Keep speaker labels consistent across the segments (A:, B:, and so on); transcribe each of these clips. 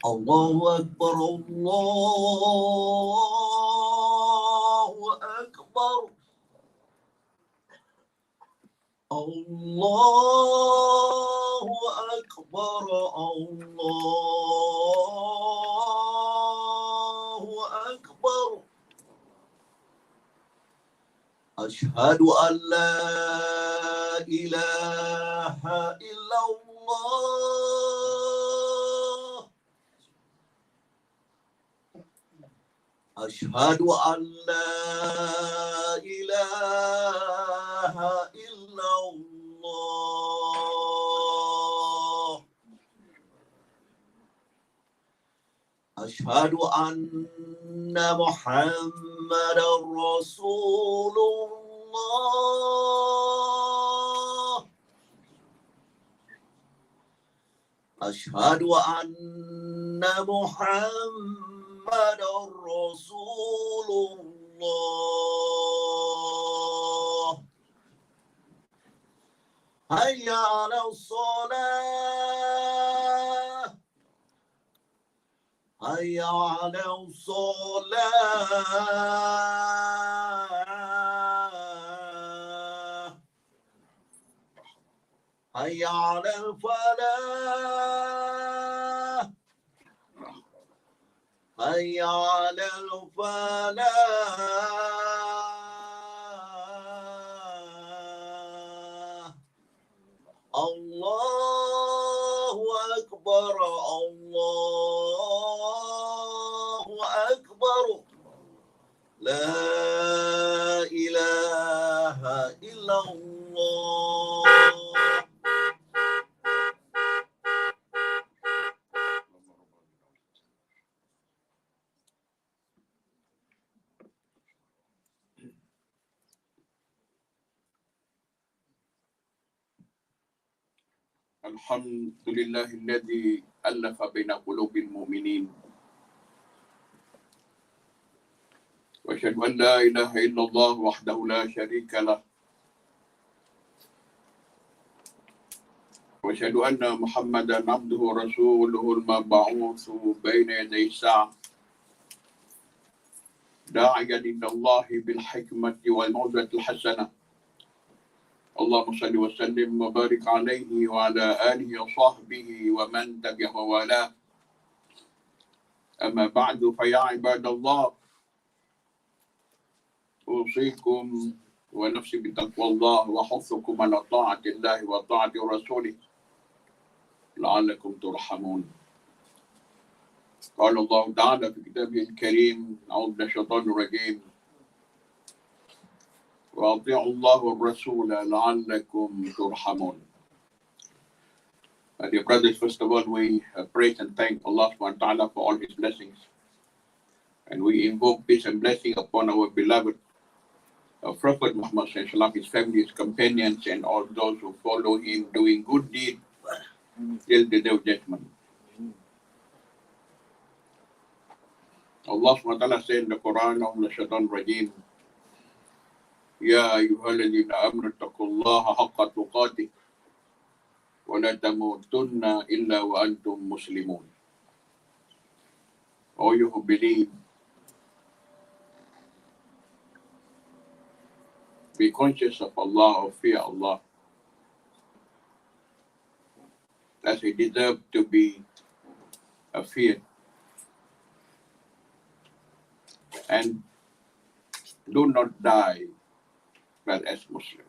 A: الله أكبر الله أكبر الله أكبر الله أكبر أشهد أن لا إله إلا الله أشهد أن لا إله إلا الله أشهد أن محمدا رسول الله أشهد أن محمدا رسول الله هيا على الصلاة هيا على الصلاة هيا على الفلاح هيا على الفلاح الله أكبر الله أكبر لا إله إلا الله
B: الحمد لله الذي ألف بين قلوب المؤمنين وأشهد أن لا إله إلا الله وحده لا شريك له وأشهد أن محمدا عبده ورسوله المبعوث بين يدي الساعة داعيا إلى الله بالحكمة والموعظة الحسنة اللهم صل وسلم وبارك عليه وعلى آله وصحبه ومن تبعه ووالاه أما بعد فيا عباد الله أوصيكم ونفسي بتقوى الله وحثكم على طاعة الله وطاعة رسوله لعلكم ترحمون قال الله تعالى في كتابه الكريم أعوذ بالله من الشيطان الرجيم وأطيعوا الله والرسول لعلكم ترحمون. Dear brothers, first of all, we praise and thank Allah subhanahu wa ta'ala for all His blessings. And we invoke peace and blessing upon our beloved Prophet Muhammad sallallahu his family, his companions, and all those who follow him doing good deeds till the day of judgment. Allah subhanahu wa ta'ala said in the Quran, أعوذ بالله من الشيطان الرجيم يا أيها الذين آمنوا اتقوا الله حق تقاته ولا تموتن إلا وأنتم مسلمون. All you who believe, be conscious of Allah or fear Allah as He deserves to be feared, and do not die but as Muslim.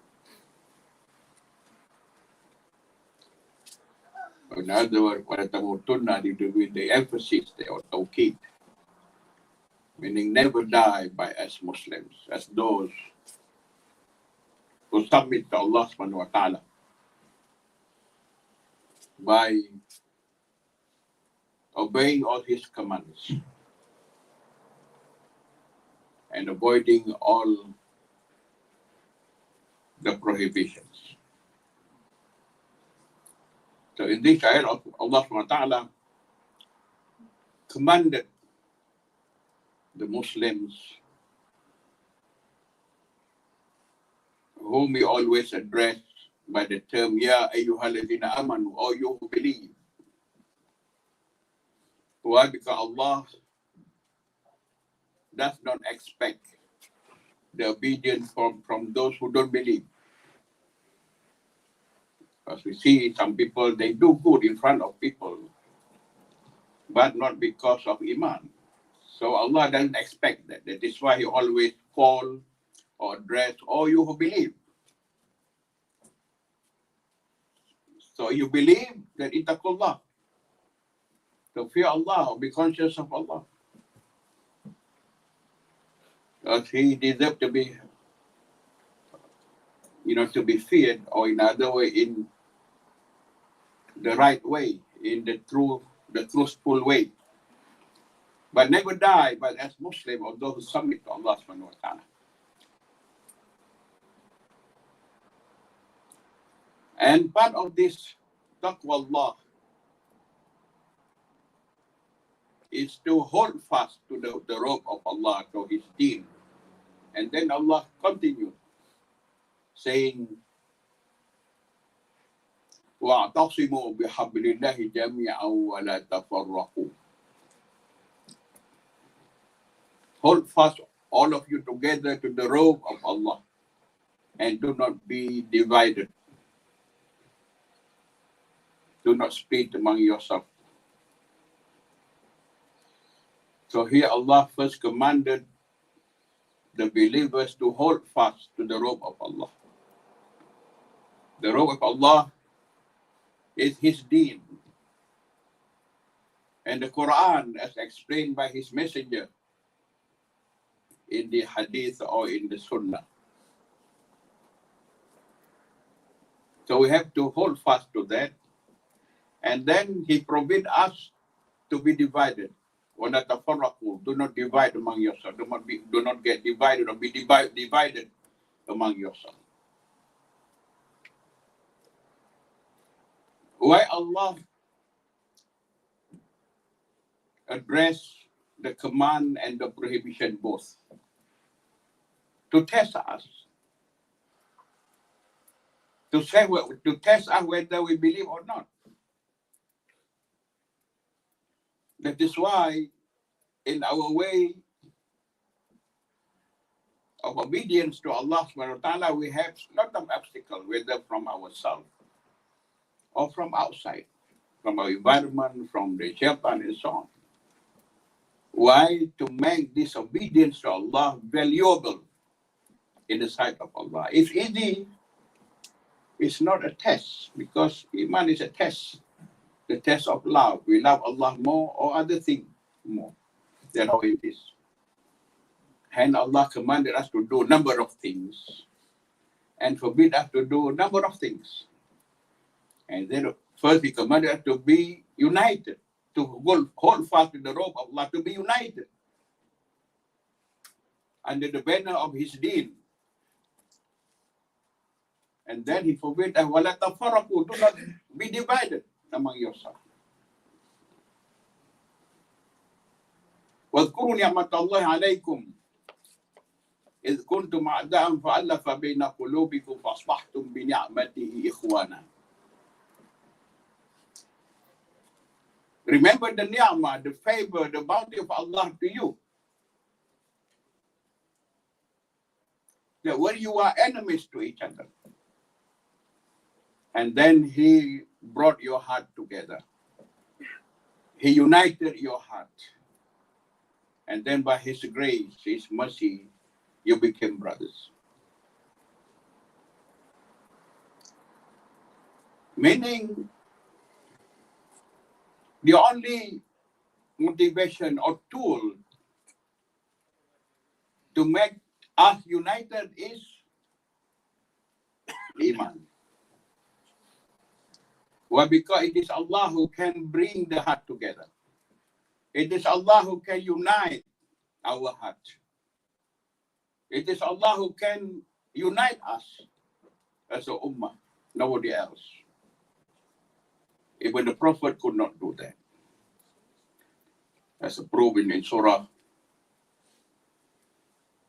B: In other words, with the emphasis there or tawqid, meaning never die by as Muslims, as those who submit to Allah subhanahu wa ta'ala by obeying all His commands and avoiding all the prohibitions. So in this ayat, Allah subhanahu wa ta'ala commanded the Muslims, whom we always address by the term Ya ayyuhalladhina amanu, or you who believe, Why? Because Allah does not expect the obedience from those who don't believe. Because we see some people, they do good in front of people, but not because of Iman. So Allah doesn't expect that. That is why He always call or address all you who believe. So you believe that ittaqullah. So fear Allah, be conscious of Allah. Because He deserves to be, to be feared, or in other way, in the right way, in the truthful way. But never die, but as Muslim, or those who submit to Allah subhanahu wa ta'ala. And part of this taqwa Allah is to hold fast to the rope of Allah, to His deen. And then Allah continued saying, وَاعْتَصِمُوا بِحَبْلِ اللَّهِ جَمِيعًا وَلَا تَفَرَّقُوا. Hold fast, all of you together, to the rope of Allah, and do not be divided. Do not split among yourselves. So here Allah first commanded the believers to hold fast to the rope of Allah. The rope of Allah is His deen. And the Quran, as explained by His messenger in the hadith or in the sunnah. So we have to hold fast to that. And then He forbid us to be divided. وَلَا تَفَرَّقُوا. Do not divide among yourselves. Do not get divided or be divided among yourselves. Why Allah address the command and the prohibition both? To test us. To test us whether we believe or not. That is why in our way of obedience to Allah subhanahu wa ta'ala, we have a lot of obstacles, whether from ourselves or from outside, from our environment, from the shaitan and so on. Why? To make this obedience to Allah valuable in the sight of Allah. It's easy. It's not a test, because Iman is a test. The test of love. We love Allah more or other things more. That's how it is. And Allah commanded us to do a number of things and forbid us to do a number of things. And then first He commanded us to be united, to hold fast to the rope of Allah, to be united under the banner of His deen. And then He forbid us, وَلَا تَفَرَّقُوا. Do not be divided among yourselves. وَاذْكُرُوا نِعْمَةَ اللَّهِ عَلَيْكُمْ إِذْ كُنْتُمْ أَعْدَاءً فَأَلَّفَ بَيْنَ قُلُوبِكُمْ فَأَصْبَحْتُمْ بِنِعْمَتِهِ إِخْوَانًا. Remember the ni'mah, the favor, the bounty of Allah to you. That when you are enemies to each other, and then He brought your heart together. He united your heart. And then by His grace, His mercy, you became brothers. Meaning, the only motivation or tool to make us united is Iman. Why? Because it is Allah who can bring the heart together. It is Allah who can unite our heart. It is Allah who can unite us as a ummah, nobody else. Even the Prophet could not do that. As proven in Surah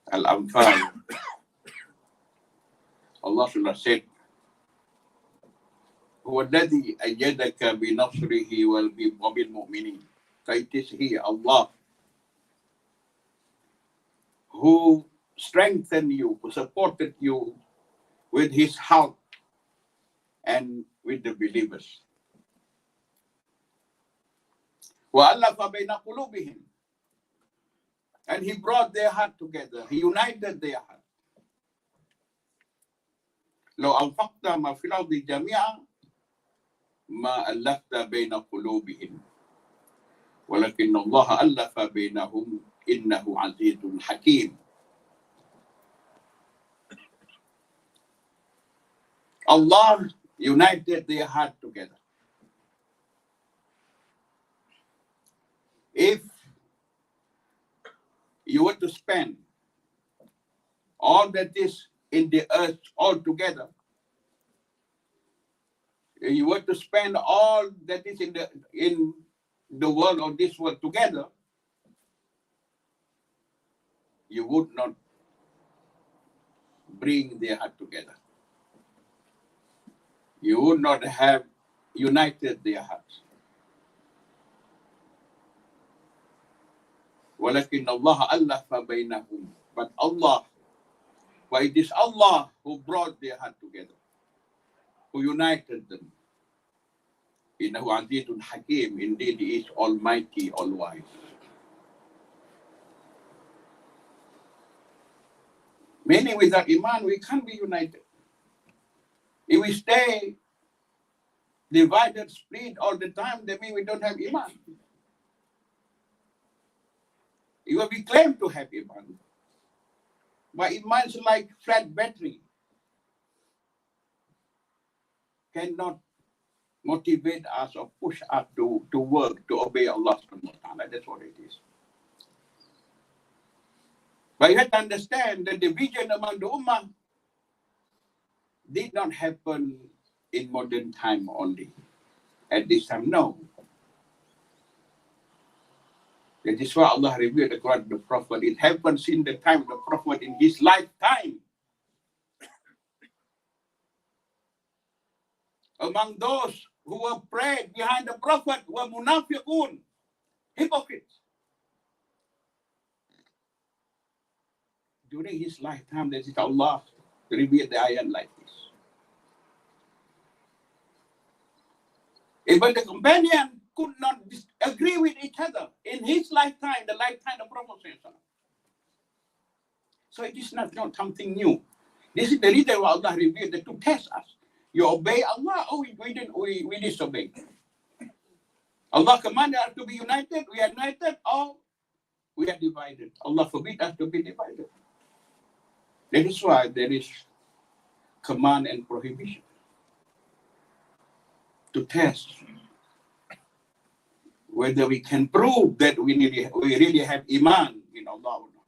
B: Al-Anfal, Allah said, هو الذي أيدك بنصره وبالمؤمنين. So it is He, Allah, who strengthened you, who supported you with His help and with the believers. وَأَلَّفَ بَيْنَ قُلُوبِهِمْ, and He brought their heart together. He united their heart. لو أنفقت ما في الأرض جميعا ما ألفت بين قلوبهم ولكن الله ألف بينهم إنه عزيز حكيم. Allah united their heart together. If you were to spend all that is in the earth all together, you were to spend all that is in the world or this world together, you would not bring their heart together. You would not have united their hearts. ولكن الله ألف بينهم, but Allah, why it is Allah who brought their heart together, who united them. إنه عزيز حكيم, indeed He is almighty, all wise. Meaning without Iman, we can't be united. If we stay divided, split all the time, that means we don't have Iman. If we claim to have Iman, but Iman is like flat battery, cannot motivate us or push us to work, to obey Allah subhanahu wa ta'ala. That's what it is. But you have to understand the division among the Ummah did not happen in modern time only. At this time, no. That is why Allah revealed the Quran to the Prophet. It happens in the time of the Prophet in his lifetime. Among those who were prayed behind the Prophet were munafiqun, hypocrites. During his lifetime, that is Allah revealed the ayat like this. Even the companion could not agree with each other in his lifetime, the lifetime of Prophet. So it is not something new. This is the reason why Allah revealed that to test us. You obey Allah, or we disobey. Allah commanded us to be united, we are united, or we are divided. Allah forbid us to be divided. That is why there is command and prohibition. To test whether we can prove that we really have Iman in Allah or not.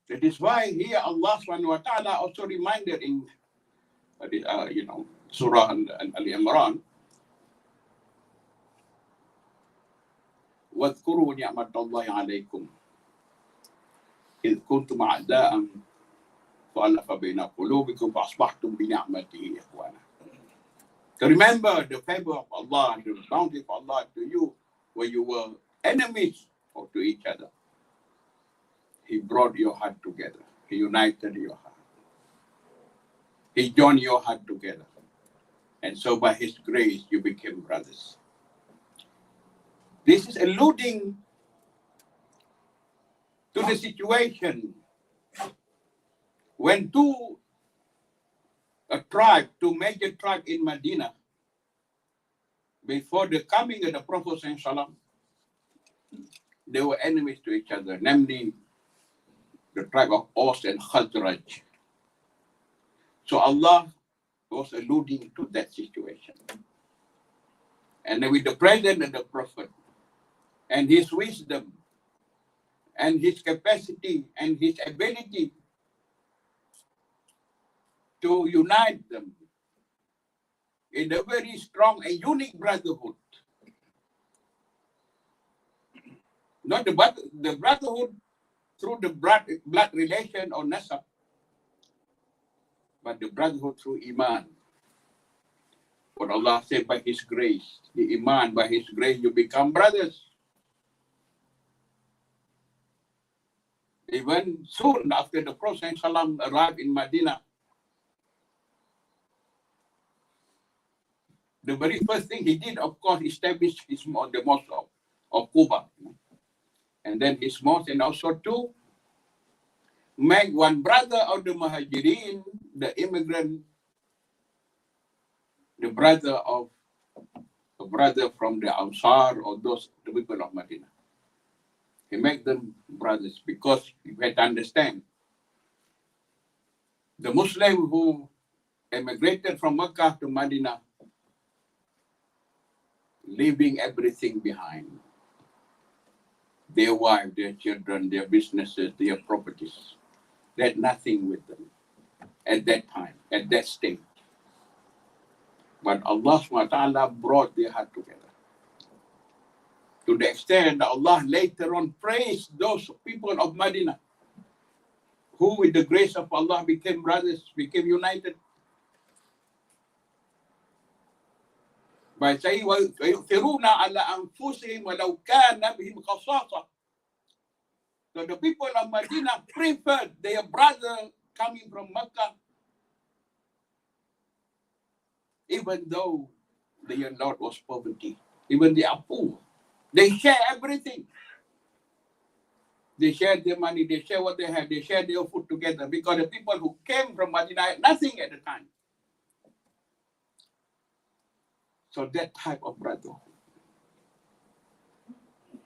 B: That is why here Allah subhanahu wa ta'ala also reminded in Surah Al-Imran, وَاذْكُرُوا نِعْمَةَ اللَّهِ عَلَيْكُمْ إِذْ كُنْتُمْ أَعْدَاءً فَأَلَّفَ بَيْنَ قُلُوبِكُمْ فَأَصْبَحْتُمْ بِنِعْمَتِهِ إِخْوَانًا. To remember the favor of Allah, the bounty of Allah to you, when you were enemies to each other. He brought your heart together. He united your heart. He joined your heart together. And so by His grace, you became brothers. This is alluding to the situation when two major tribes in Medina, before the coming of the Prophet ﷺ, they were enemies to each other, namely the tribe of Aus and Khazraj. So Allah was alluding to that situation. And with the presence of the Prophet and his wisdom and his capacity and his ability to unite them in a very strong and unique brotherhood. Not the brotherhood through the blood relation or nasab, but the brotherhood through Iman. But Allah said, by His grace, the Iman, by His grace, you become brothers. Even soon after the Prophet ﷺ arrived in Medina, the very first thing he did, of course, established the mosque of Quba. And then his mosque, and also to make one brother of the Muhajirin, the immigrant, the brother from the Ansar, or the people of Medina. He made them brothers because you had to understand the Muslim who emigrated from Mecca to Medina, leaving everything behind. Their wives, their children, their businesses, their properties. They had nothing with them at that time, at that stage. But Allah SWT brought their heart together. To the extent that Allah later on praised those people of Medina, who with the grace of Allah became brothers, became united. By saying, وَيُؤْثِرُونَ عَلَىٰ أَنفُسِهِمْ وَلَوْ كَانَ بِهِمْ خَصَاصَةٌ. So the people of Medina preferred their brother coming from Mecca, even though their lot was poverty, even they are poor. They share everything. They shared their money, they share what they had, they shared their food together, because the people who came from Medina had nothing at the time. So that type of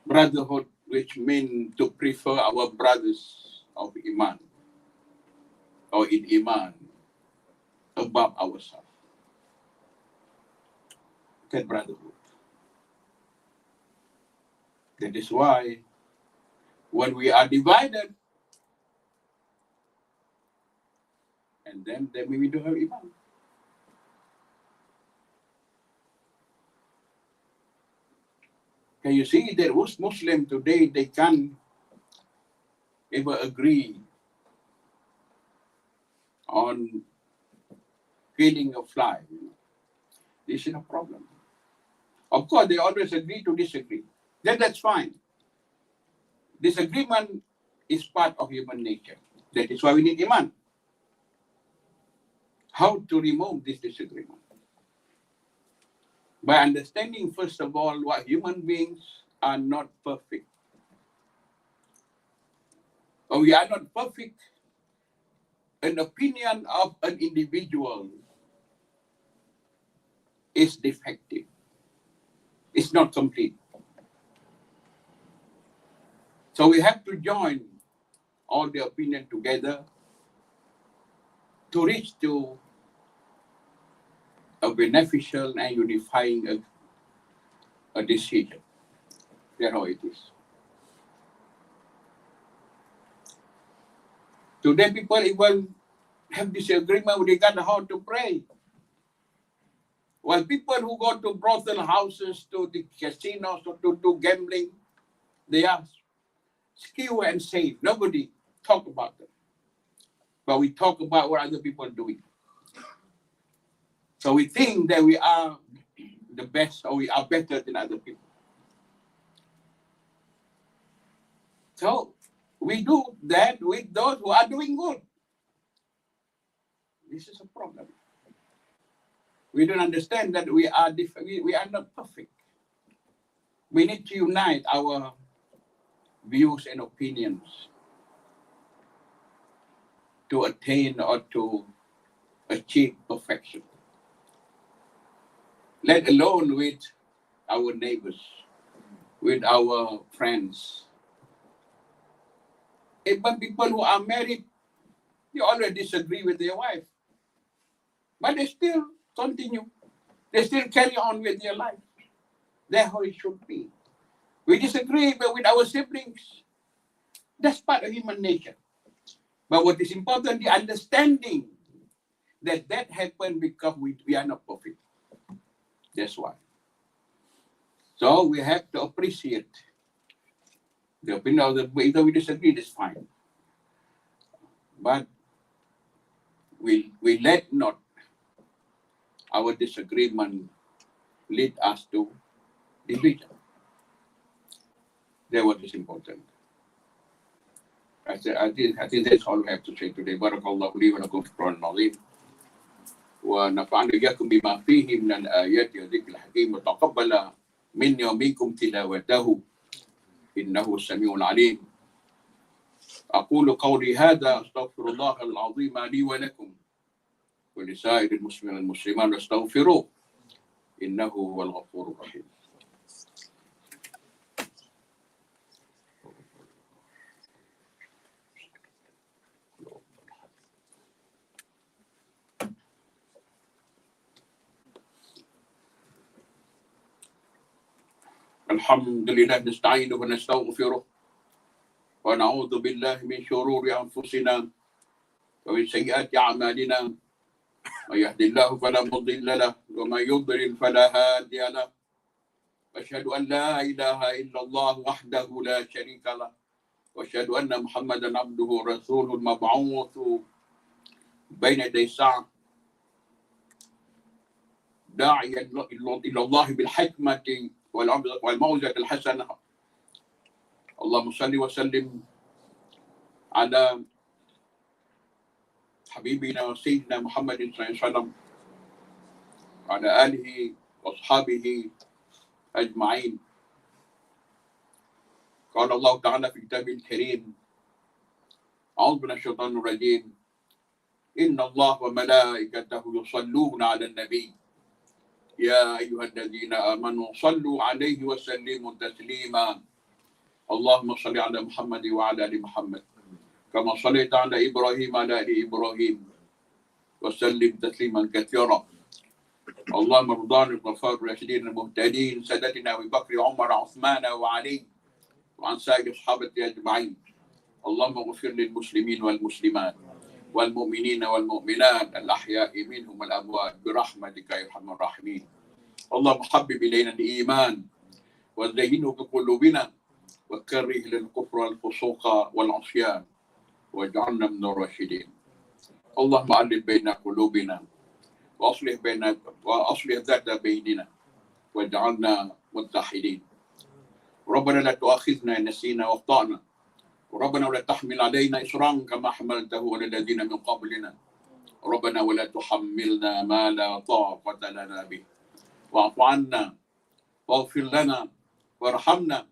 B: brotherhood, which means to prefer our brothers of Iman, or in Iman, above ourselves. That brotherhood. That is why when we are divided, and then we don't have Iman. Can you see that most Muslims today, they can't ever agree on killing a fly? This is a problem. Of course, they always agree to disagree. Then that's fine. Disagreement is part of human nature. That is why we need Iman. How to remove this disagreement? By understanding, first of all, what human beings are not perfect. Or we are not perfect. An opinion of an individual is defective. It's not complete. So we have to join all the opinion together to reach to a beneficial and unifying a decision. That's how it is. Today, people even have disagreement with regard to how to pray. While people who go to brothel houses, to the casinos, or to gambling, they are secure and safe. Nobody talk about them. But we talk about what other people are doing. So we think that we are the best, or we are better than other people. So we do that with those who are doing good. This is a problem. We don't understand that we are different. We are not perfect. We need to unite our views and opinions to attain or to achieve perfection. Let alone with our neighbors, with our friends. Even people who are married, they always disagree with their wife. But they still continue. They still carry on with their life. That's how it should be. We disagree with our siblings. That's part of human nature. But what is important, the understanding that happened because we are not perfect. That's why. So we have to appreciate the opinion of either we disagree, that's fine. But we let not our disagreement lead us to division. That what is important. I think that's all we have to say today. Barakallahu li wa lakum fil Qur'an al-azim. ونفعنا إياكم بما فيه من الآيات والذكر الحكيم وتقبل مني ومنكم تلاوته إنه السميع العليم. أقول قولي هذا أستغفر الله العظيم لي ولكم ولسائر المسلمين والمسلمات واستغفروه إنه هو الغفور الرحيم. الحمد لله نستعينه ونستغفره ونعوذ بالله من شرور أنفسنا ومن سيئات أعمالنا. من يهد الله فلا مضل له ومن يضلل فلا هادي له. أشهد أن لا إله إلا الله وحده لا شريك له وأشهد أن محمدا عبده ورسوله المبعوث بين يدي الساعة داعيا إلى الله بالحكمة والموعظة الحسنة. اللهم صل وسلم على حبيبنا وسيدنا محمد صلى الله عليه وسلم وعلى آله وأصحابه أجمعين. قال الله تعالى في كتابه الكريم أعوذ بالله من الشيطان الرجيم إن الله وملائكته يصلون على النبي يا أيها الذين آمنوا صلوا عليه وسلموا تسليما. اللهم صل على محمد وعلى آل محمد كما صليت على إبراهيم وعلى آل إبراهيم وسلم تسليما كثيرا. اللهم ارض عن الخلفاء الراشدين المهتدين سادتنا أبي بكر وعمر وعثمان وعلي وعن سائر الصحابة أجمعين. اللهم اغفر للمسلمين والمسلمات والمؤمنين والمؤمنات الأحياء منهم والأموات برحمتك يا أرحم الراحمين. اللهم حبب إلينا الإيمان وزينه بقلوبنا وكره للكفر والفسوق والعصيان واجعلنا من الراشدين. اللهم ألف بين قلوبنا وأصلح ذات بيننا واجعلنا متحدين. ربنا لا تؤاخذنا إن نسينا واخطأنا ربنا ولا تحمل علينا إصرا كما حملته على الذين من قبلنا ربنا ولا تحملنا ما لا طاقة لنا به واعف عنا واغفر لنا وارحمنا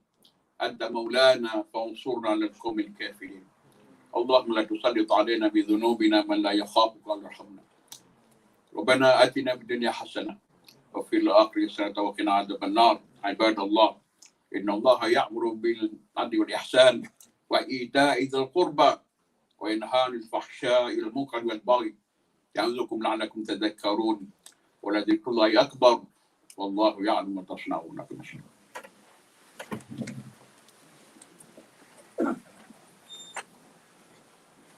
B: أنت مولانا فانصرنا على القوم الكافرين. اللهم لا تسلط علينا بذنوبنا من لا يخافك ولا يرحمنا. ربنا آتنا في الدنيا حسنة وفي الآخرة حسنة وقنا عذاب النار. عباد الله إن الله يأمر بالعدل والإحسان وإيتاء ذي القربى وينهى عن الفحشاء والمنكر والبغي يعظكم لعلكم تذكرون ولذكر الله أكبر والله يعلم ما تصنعون.